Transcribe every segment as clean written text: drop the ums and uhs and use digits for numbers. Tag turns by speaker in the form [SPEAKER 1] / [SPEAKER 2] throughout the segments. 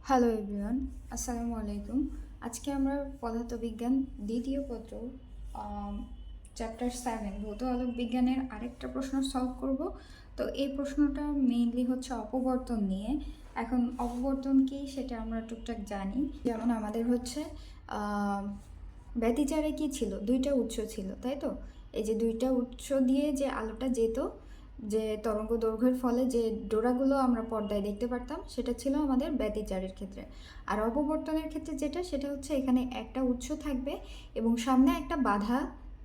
[SPEAKER 1] Hello everyone, আসসালামু আলাইকুম। আজকে আমরা পদার্থবিজ্ঞান দ্বিতীয় পত্র চ্যাপ্টার 7 ভৌত আলোক বিজ্ঞানের আরেকটা প্রশ্ন সলভ করব। তো এই প্রশ্নটা মেইনলি হচ্ছে অপবর্তন নিয়ে। এখন অপবর্তন কি সেটা আমরা টুকটাক জানি। যেমন আমাদের হচ্ছে ব্যতিচারে কি ছিল, দুইটা উৎস ছিল, তাই তো? এই যে দুইটা উৎস দিয়ে যে আলোটা যেত, যে তরঙ্গ দৈর্ঘ্যের ফলে যে ডোরাগুলো আমরা পর্দায় দেখতে পারতাম, সেটা ছিল আমাদের ব্যতিচারের ক্ষেত্রে। আর অপবর্তনের ক্ষেত্রে যেটা, সেটা হচ্ছে এখানে একটা উৎস থাকবে এবং সামনে একটা বাধা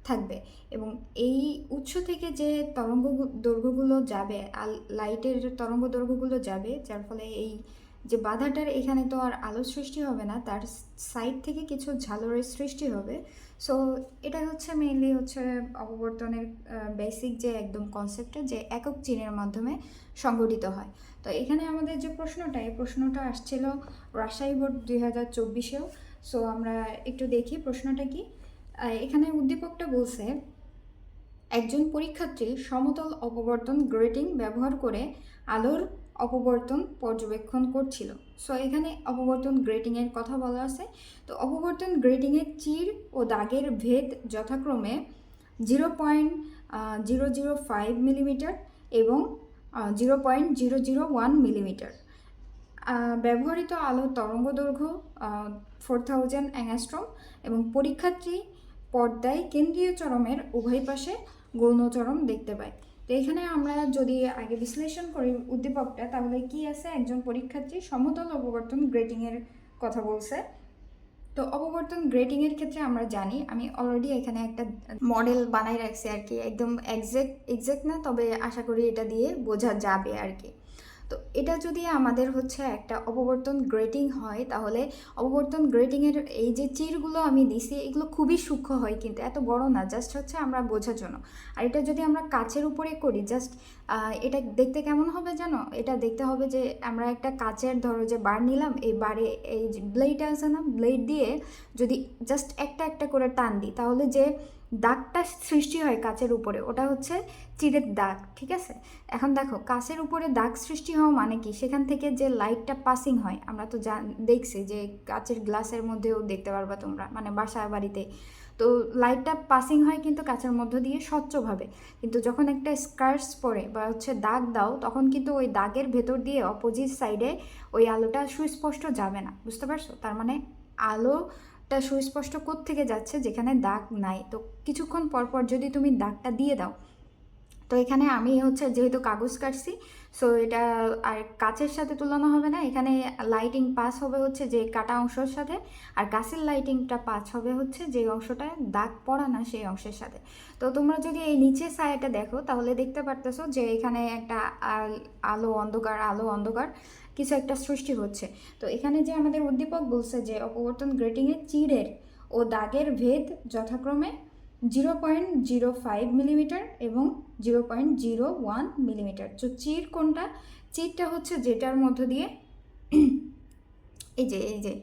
[SPEAKER 1] থাকবে, এবং এই উৎস থেকে যে তরঙ্গ দৈর্ঘ্যগুলো যাবে, লাইটের তরঙ্গ দৈর্ঘ্যগুলো যাবে, যার ফলে এই যে বাধাটার এখানে তো আর আলো সৃষ্টি হবে না, তার সাইড থেকে কিছু ঝালরের সৃষ্টি হবে। সো এটা হচ্ছে মেইনলি হচ্ছে অপবর্তনের বেসিক যে একদম কনসেপ্টটা, যে একক চিহ্নের মাধ্যমে সংগঠিত হয়। তো এখানে আমাদের যে প্রশ্নটা, এই প্রশ্নটা আসছিল রাজশাহী বোর্ড 2024-এও। সো আমরা একটু দেখি প্রশ্নটা কি। এখানে উদ্দীপকটা বলছে, একজন পরীক্ষার্থী সমতল অপবর্তন গ্রেটিং ব্যবহার করে আলোর অপবর্তন পর্যবেক্ষণ করছিল। সো এখানে অপবর্তন গ্রেটিংয়ের কথা বলা আছে। তো অপবর্তন গ্রেটিংয়ের চির ও দাগের ভেদ যথাক্রমে 0.005 মিলিমিটার এবং 0.001 মিলিমিটার। ব্যবহৃত আলোর তরঙ্গদৈর্ঘ্য 4000 অ্যাংস্ট্রম, এবং পরীক্ষার্থী পর্দায় কেন্দ্রীয় চরমের উভয় পাশে গৌণচরম দেখতে পাই। তো এখানে আমরা যদি আগে বিশ্লেষণ করি উদ্দীপকটা, তাহলে কি আছে, একজন পরীক্ষার্থী সমতল অপবর্তন গ্রেটিংয়ের কথা বলছে। তো অপবর্তন গ্রেটিংয়ের ক্ষেত্রে আমরা জানি, আমি অলরেডি এখানে একটা মডেল বানাই রাখছি আর কি, একদম এক্সাক্ট না, তবে আশা করি এটা দিয়ে বোঝা যাবে আর কি। তো এটা যদি আমাদের হচ্ছে একটা অপবর্তন গ্রেটিং হয়, তাহলে অপবর্তন গ্রেটিংয়ের এই যে চিরগুলো আমি দিছি, এগুলো খুবই সূক্ষ্ম হয়, কিন্তু এত বড় না, জাস্ট হচ্ছে আমরা বোঝার জন্য। আর এটা যদি আমরা কাচের উপরে করি, জাস্ট এটা দেখতে কেমন হবে জানো? এটা দেখতে হবে যে আমরা একটা কাচের, ধরো যে বার নিলাম, এই বারে এই যে ব্লেড আছে না, ব্লেড দিয়ে যদি জাস্ট একটা একটা করে টান দিই, তাহলে যে দাগটা সৃষ্টি হয় কাচের উপরে, ওটা হচ্ছে চিরের দাগ, ঠিক আছে? এখন দেখো, কাচের উপরে দাগ সৃষ্টি হওয়া মানে কি, সেখান থেকে যে লাইটটা পাসিং হয়, আমরা তো দেখছি যে কাচের গ্লাসের মধ্যেও দেখতে পারবা তোমরা, মানে বাসা বাড়িতে। তো লাইটটা পাসিং হয় কিন্তু কাচের মধ্য দিয়ে স্বচ্ছভাবে, কিন্তু যখন একটা স্কার্স পরে বা হচ্ছে দাগ দাও, তখন কিন্তু ওই দাগের ভেতর দিয়ে অপোজিট সাইডে ওই আলোটা সুস্পষ্ট যাবে না, বুঝতে পারছো? তার মানে আলোটা সুস্পষ্ট কোত্থেকে যাচ্ছে, যেখানে দাগ নাই। তো কিছুক্ষণ পর পর যদি তুমি দাগটা দিয়ে দাও, তো এখানে আমি হচ্ছে যেহেতু কাগজ কাটছি, সো এটা আর কাচের সাথে তুলনা হবে না, এখানে লাইটিং পাস হবে হচ্ছে যে কাটা অংশের সাথে, আর কাচের লাইটিংটা পাস হবে হচ্ছে যে অংশটা দাগ পড়া না সেই অংশের সাথে। তো তোমরা যদি এই নিচের সাইডটা দেখো, তাহলে দেখতে পারতেছো যে এখানে একটা আলো অন্ধকার, আলো অন্ধকার কিছু একটা সৃষ্টি হচ্ছে। তো এখানে যে আমাদের উদ্দীপক বলছে যে অপবর্তন গ্রেটিংয়ের চিরের ও দাগের ভেদ যথাক্রমে 0.05 মিলিমিটার এবং 0.01 মিলিমিটার। তো চির কোনটা? চিরটা হচ্ছে যেটার মধ্য দিয়ে এই যে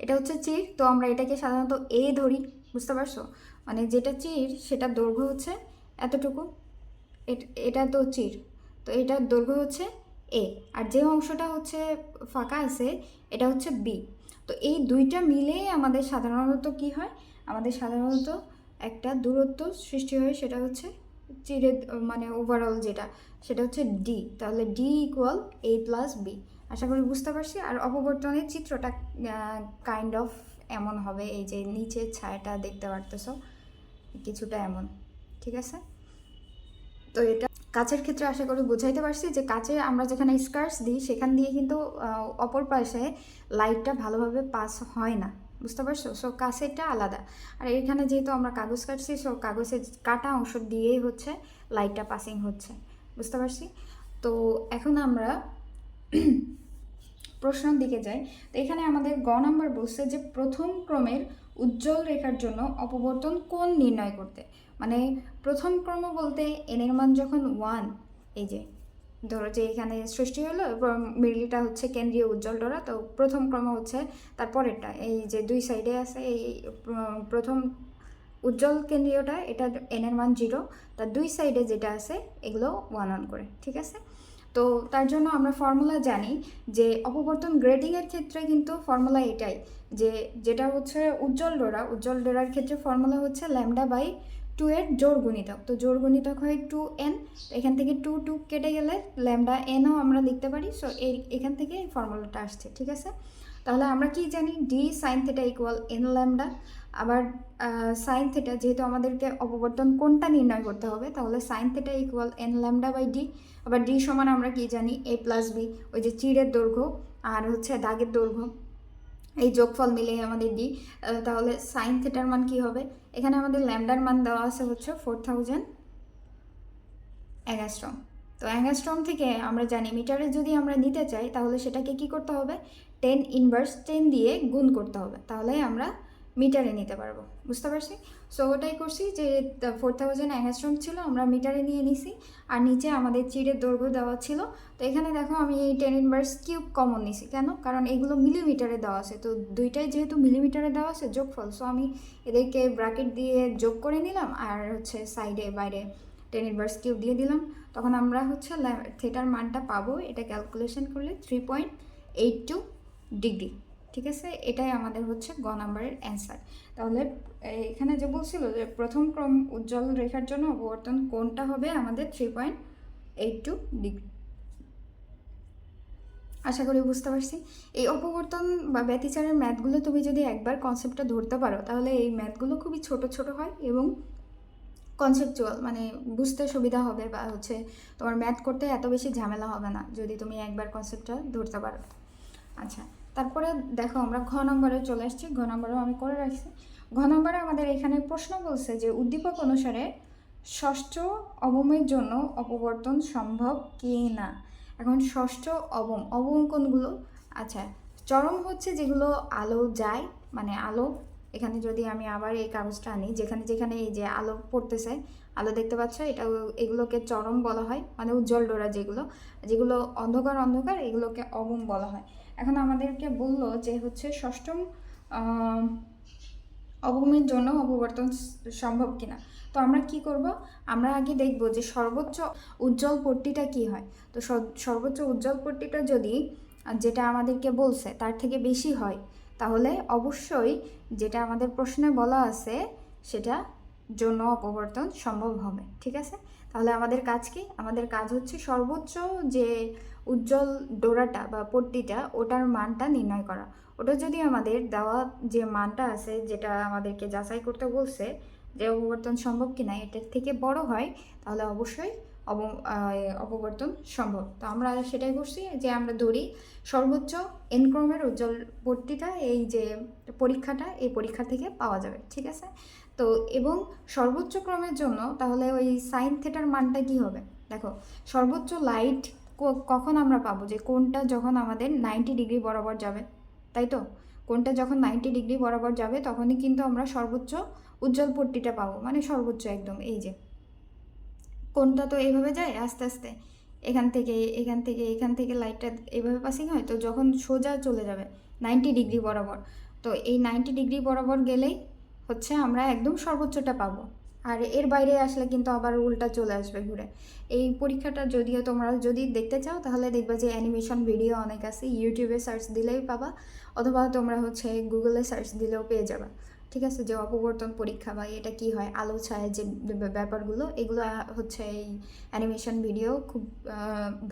[SPEAKER 1] এটা হচ্ছে চির। তো আমরা এটাকে সাধারণত এ ধরি, বুঝতে পারছো? মানে যেটা চির সেটার দৈর্ঘ্য হচ্ছে এতটুকু, এটা তো চির, তো এটার দৈর্ঘ্য হচ্ছে এ, আর যে অংশটা হচ্ছে ফাঁকা আছে এটা হচ্ছে বি। তো এই দুইটা মিলে আমাদের সাধারণত কি হয়, আমাদের সাধারণত একটা দূরত্ব সৃষ্টি হয়, সেটা হচ্ছে চিরের, মানে ওভারঅল যেটা, সেটা হচ্ছে ডি। তাহলে ডি ইকুয়াল এ প্লাস বি। আশা করি বুঝতে পারছি। আর অপবর্তনের চিত্রটা কাইন্ড অফ এমন হবে, এই যে নিচের ছায়াটা দেখতে পারতেছ কিছুটা এমন, ঠিক আছে? তো এটা কাচের ক্ষেত্রে আশা করি বোঝাইতে পারছি, যে কাচে আমরা যেখানে স্কার্স দিই, সেখান দিয়ে কিন্তু অপর পাশে লাইটটা ভালোভাবে পাস হয় না, বুঝতে পারছো? সো কাছেরটা আলাদা। আর এখানে যেহেতু আমরা কাগজ কাটছি, সো কাগজের কাটা অংশ দিয়েই হচ্ছে লাইটটা পাসিং হচ্ছে, বুঝতে পারছি? তো এখন আমরা প্রশ্নের দিকে যাই। তো এখানে আমাদের গ নাম্বার বলছে যে প্রথম ক্রমের উজ্জ্বল রেখার জন্য অপবর্তন কোণ নির্ণয় করতে। মানে প্রথম ক্রম বলতে এনের মান যখন 1, এই যে ধরো যে এখানে সৃষ্টি হলো, মিডলটা হচ্ছে কেন্দ্রীয় উজ্জ্বল ডোরা, তো প্রথম ক্রম হচ্ছে তার পরেরটা, এই যে দুই সাইডে আছে, এই প্রথম উজ্জ্বল কেন্দ্রীয়টা, এটা এনের মান 0, তার দুই সাইডে যেটা আছে এগুলো 1 1 করে, ঠিক আছে? তো তার জন্য আমরা ফর্মুলা জানি যে অপবর্তন গ্রেডিংয়ের ক্ষেত্রে কিন্তু ফর্মুলা এটাই, যে যেটা হচ্ছে উজ্জ্বল ডোরার ক্ষেত্রে ফর্মুলা হচ্ছে ল্যামডা বাই 2 এর জোড় গুণিতক। তো জোড় গুণিতক হয় 2n, এখান থেকে 2 কেটে গেলে ল্যামডা এনও আমরা লিখতে পারি। সো এখান থেকে এই ফর্মুলাটা আসছে, ঠিক আছে। তাহলে আমরা কি জানি, d sine theta equal n lambda. আবার সাইন থিটা, যেহেতু আমাদেরকে অপবর্তন কোণটা নির্ণয় করতে হবে, তাহলে sine theta equal n lambda by d. আবার ডি সমান আমরা কি জানি, এ প্লাস বি, ওই যে চিড়ের দৈর্ঘ্য আর হচ্ছে দাগের দৈর্ঘ্য, এই যোগফল মিলে আমাদের ডি। তাহলে সাইন থিটার মান কি হবে, এখানে আমাদের ল্যামডার মান দেওয়া আছে হচ্ছে 4000 অ্যাঙ্গাস্ট্রম। তো অ্যাঙ্গাস্ট্রম থেকে আমরা জানি মিটারে যদি আমরা নিতে চাই তাহলে সেটাকে কি করতে হবে, 10 দিয়ে গুণ করতে হবে, তাহলে আমরা মিটারে নিতে পারবো। বুঝতে পারছি? সো ওটাই করছি যে 4000 অ্যাঙ্গাস্ট্রম ছিল, আমরা মিটারে নিয়ে নিছি। আর নিচে আমাদের চিড়ের দৈর্ঘ্য দেওয়া ছিল। তো এখানে দেখো আমি এই 10⁻³ কমন নিছি, কেন? কারণ এগুলো মিলিমিটারে দেওয়া আছে, তো দুইটাই যেহেতু মিলিমিটারে দেওয়া আছে যোগফল, সো আমি এদেরকে ব্র্যাকেট দিয়ে যোগ করে নিলাম আর হচ্ছে সাইডে বাইরে 10⁻³ দিয়ে দিলাম। তখন আমরা হচ্ছে থিটার মানটা পাবো, এটা ক্যালকুলেশন করলে 3.82 ডিগ্রি। ঠিক আছে, এটাই আমাদের হচ্ছে গ নাম্বারের অ্যান্সার। তাহলে এখানে যে বলছিল যে প্রথম ক্রম উজ্জ্বল রেখার জন্য অপবর্তন কোণটা হবে আমাদের 3.82 ডিগ্রি। আশা করি বুঝতে পারছি। এই অপবর্তন বা ব্যতিচারের ম্যাথগুলো তুমি যদি একবার কনসেপ্টটা ধরতে পারো তাহলে এই ম্যাথগুলো খুবই ছোট ছোট হয় এবং কনসেপচুয়াল, মানে বুঝতে সুবিধা হবে, বা হচ্ছে তোমার ম্যাথ করতে এত বেশি ঝামেলা হবে না যদি তুমি একবার কনসেপ্টটা ধরতে পারো। আচ্ছা, তারপরে দেখো আমরা ঘ নম্বরে চলে আসছি। ঘ নম্বরেও আমি করে রাখছি। ঘ নম্বরে আমাদের এখানে প্রশ্ন বলছে যে উদ্দীপক অনুসারে ষষ্ঠ অবমের জন্য অপবর্তন সম্ভব কি না। এখন ষষ্ঠ অবম কোনগুলো? আচ্ছা, চরম হচ্ছে যেগুলো আলো যায়, মানে আলো, এখানে যদি আমি আবার এই কাগজটা আনি, যেখানে যেখানে এই যে আলো পড়তেছে, আলো দেখতে পাচ্ছ, এগুলোকে চরম বলা হয়, মানে উজ্জ্বল ডোরা যেগুলো, যেগুলো অন্ধকার এগুলোকে অবম বলা হয়। এখন আমাদেরকে বললো যে হচ্ছে ষষ্ঠম অবমের জন্য অপবর্তন সম্ভব কিনা। তো আমরা কি করব, আমরা আগে দেখব যে সর্বোচ্চ উজ্জ্বল পট্টিটা কি হয়। তো সর্বোচ্চ উজ্জ্বল পট্টিটা যদি যেটা আমাদেরকে বলছে তার থেকে বেশি হয় তাহলে অবশ্যই যেটা আমাদের প্রশ্নে বলা আছে সেটা জন্য অপবর্তন সম্ভব হবে। ঠিক আছে, তাহলে আমাদের কাজ কি? আমাদের কাজ হচ্ছে সর্বোচ্চ যে উজ্জ্বল ডোরাটা বা পট্টিটা ওটার মানটা নির্ণয় করা। ওটা যদি আমাদের দেওয়া যে মানটা আছে, যেটা আমাদেরকে যাচাই করতে বলছে যে অপবর্তন সম্ভব কিনা, এটার থেকে বড় হয় তাহলে অবশ্যই অপবর্তন সম্ভব। তো আমরা সেটাই করছি যে আমরা ধরি সর্বোচ্চ এন ক্রমের উজ্জ্বল পট্টিটা এই যে পরীক্ষাটা, এই পরীক্ষা থেকে পাওয়া যাবে। ঠিক আছে, তো এবং সর্বোচ্চ ক্রমের জন্য তাহলে ওই সাইন থিটার মানটা কি হবে? দেখো, সর্বোচ্চ লাইট কখন আমরা পাবো, যে কোনটা যখন আমাদের 90 ডিগ্রি বরাবর যাবে, তাই তো? কোনটা যখন 90 ডিগ্রি বরাবর যাবে তখনই কিন্তু আমরা সর্বোচ্চ উজ্জ্বল পট্টিটা পাবো, মানে সর্বোচ্চ একদম। এই যে কোনটা তো এইভাবে যায় আস্তে আস্তে, এখান থেকে লাইটটা এইভাবে পাসিং হয়, তো যখন সোজা চলে যাবে 90 ডিগ্রি বরাবর, তো এই 90 ডিগ্রি বরাবর গেলেই হচ্ছে আমরা একদম সর্বোচ্চটা পাবো। আর এর বাইরে আসলে কিন্তু আবার উল্টা চলে আসবে ঘুরে। এই পরীক্ষাটা যদিও তোমরা যদি দেখতে চাও তাহলে দেখবা যে অ্যানিমেশন ভিডিও অনেক আছে, ইউটিউবে সার্চ দিলেই পাবা, অথবা তোমরা হচ্ছে গুগলে সার্চ দিলেও পেয়ে যাবা। ঠিক আছে, যে অপবর্তন পরীক্ষা বা এটা কি হয়, আলো ছায়া যে ব্যাপারগুলো, এগুলো হচ্ছে এই অ্যানিমেশন ভিডিও খুব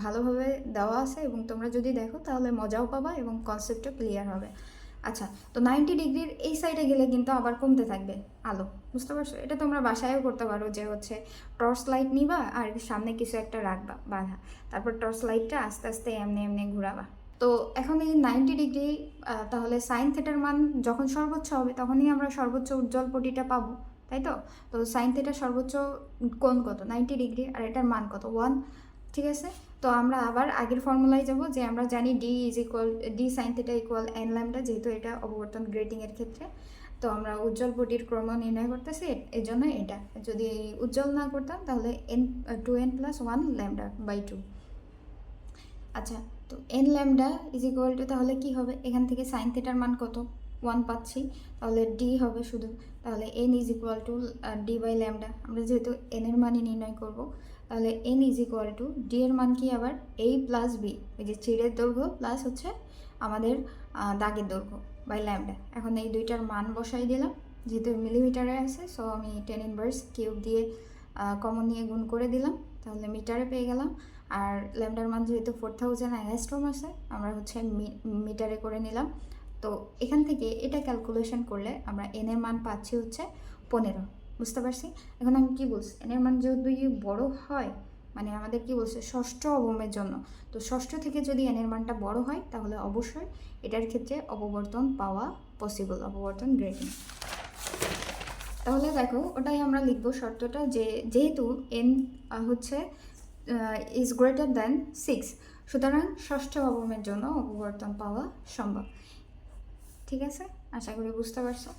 [SPEAKER 1] ভালোভাবে দেওয়া আছে, এবং তোমরা যদি দেখো তাহলে মজাও পাবা এবং কনসেপ্টও ক্লিয়ার হবে। আচ্ছা, তো 90 ডিগ্রির এই সাইডে গেলে কিন্তু আবার কমতে থাকবে আলো। বুঝতে পারছো? এটা তোমরা বাসায়ও করতে পারো, যে হচ্ছে টর্চ লাইট নিবা আর সামনে কিছু একটা রাখবা বাঁধা, তারপর টর্চ লাইটটা আস্তে আস্তে এমনি এমনি ঘুরাবা। তো এখন এই 90 ডিগ্রি, তাহলে সাইন থিটার মান যখন সর্বোচ্চ হবে তখনই আমরা সর্বোচ্চ উজ্জ্বল পট্টিটা পাবো, তাই তো? তো সাইন থিটার সর্বোচ্চ কোণ কত? 90 ডিগ্রি, আর এটার মান কত? 1। ঠিক আছে, তো আমরা আবার আগের ফর্মুলায় যাব, যে আমরা জানি d sine theta equal n lambda, যেহেতু এটা অপবর্তন গ্রেটিংয়ের ক্ষেত্রে। তো আমরা উজ্জ্বল পট্টির ক্রম নির্ণয় করতেছি, এর জন্য এটা যদি উজ্জ্বল না করতাম তাহলে n+1 ল্যামডা বাই 2। আচ্ছা, তো N lambda is equal two তাহলে কি হবে, এখান থেকে সাইন থিটার মান কত? 1 পাচ্ছি, তাহলে ডি হবে শুধু। তাহলে n is equal to d by lambda, আমরা যেহেতু এন এর মানই নির্ণয় করব, তাহলে n is equal to d এর মান কি আবার a প্লাস বি, ওই যে চিরের দৈর্ঘ্য প্লাস হচ্ছে আমাদের দাগের দৈর্ঘ্য বাই ল্যামডা। এখন এই দুইটার মান বসাই দিলাম, যেহেতু মিলিমিটারে আছে সো আমি 10 ইনভার্স কিউব দিয়ে কমন নিয়ে গুণ করে দিলাম, তাহলে মিটারে পেয়ে গেলাম। আর ল্যামডার মান যেহেতু 4000 অ্যাংস্ট্রম আছে, আমরা হচ্ছে মিটারে করে নিলাম। তো এখান থেকে এটা ক্যালকুলেশন করলে আমরা এন এর মান পাচ্ছি হচ্ছে 15। বুঝতে পারছি? এখন আমি কি বলছি, এন এর মান যদি বড় হয়, মানে আমাদের কি বলছে ষষ্ঠ অবমের জন্য, তো ষষ্ঠ থেকে যদি এন এর মানটা বড় হয় তাহলে অবশ্যই এটার ক্ষেত্রে অপবর্তন পাওয়া পসিবল, অপবর্তন গ্রেডিং। তাহলে দেখো ওটাই আমরা লিখব শর্তটা, যে যেহেতু এন হচ্ছে ইজ গ্রেটার দ্যান 6, সুতরাং ষষ্ঠ অবমের জন্য অপবর্তন পাওয়া সম্ভব। ঠিক আছে, আশা করি বুঝতে পারছো।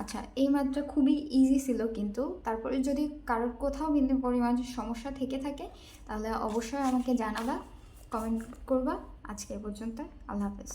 [SPEAKER 1] আচ্ছা, এই ম্যাথটা খুবই ইজি ছিল, কিন্তু তারপরে যদি কারোর কোথাও বিন্দু পরিমাণ সমস্যা থেকে থাকে তাহলে অবশ্যই আমাকে জানাবা, কমেন্ট করবা। আজকে এ পর্যন্ত, আল্লাহ হাফেজ।